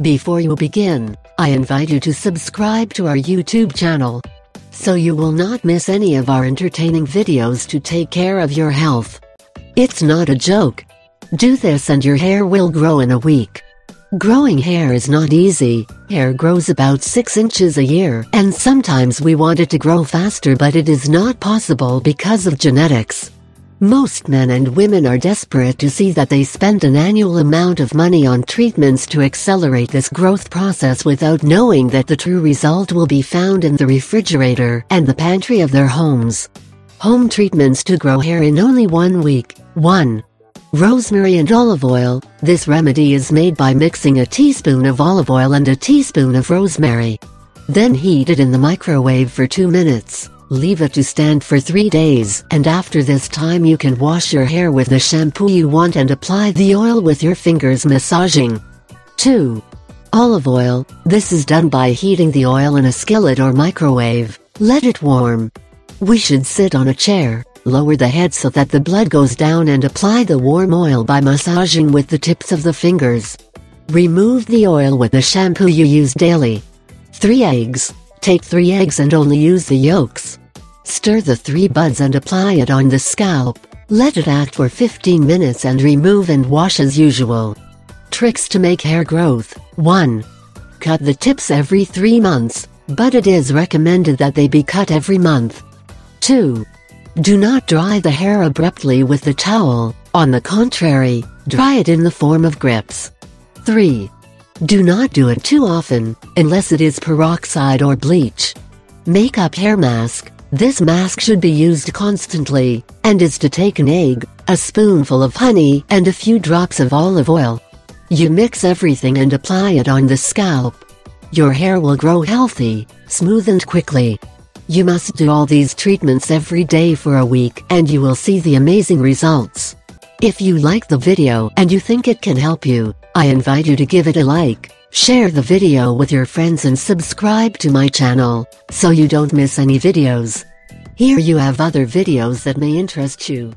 Before you begin, I invite you to subscribe to our YouTube channel, so you will not miss any of our entertaining videos to take care of your health. It's not a joke. Do this and your hair will grow in a week. Growing hair is not easy. Hair grows about 6 inches a year, and sometimes we want it to grow faster, but it is not possible because of genetics. Most men and women are desperate to see that they spend an annual amount of money on treatments to accelerate this growth process without knowing that the true result will be found in the refrigerator and the pantry of their homes. Home treatments to grow hair in only 1 week. 1. Rosemary and olive oil. This remedy is made by mixing a teaspoon of olive oil and a teaspoon of rosemary. Then heat it in the microwave for 2 minutes. Leave it to stand for 3 days, and after this time you can wash your hair with the shampoo you want and apply the oil with your fingers, massaging. 2. Olive oil. This is done by heating the oil in a skillet or microwave. Let it warm. We should sit on a chair, lower the head so that the blood goes down, and apply the warm oil by massaging with the tips of the fingers. Remove the oil with the shampoo you use daily. 3 eggs. Take 3 eggs and only use the yolks. Stir the 3 buds and apply it on the scalp. Let it act for 15 minutes and remove and wash as usual. Tricks to make hair growth. 1. Cut the tips every 3 months, but it is recommended that they be cut every month. 2. Do not dry the hair abruptly with the towel. On the contrary, dry it in the form of grips. 3. Do not do it too often, unless it is peroxide or bleach. Makeup hair mask. This mask should be used constantly, and is to take an egg, a spoonful of honey, and a few drops of olive oil. You mix everything and apply it on the scalp. Your hair will grow healthy, smooth and quickly. You must do all these treatments every day for a week, and you will see the amazing results. If you like the video and you think it can help you, I invite you to give it a like, share the video with your friends, and subscribe to my channel, so you don't miss any videos. Here you have other videos that may interest you.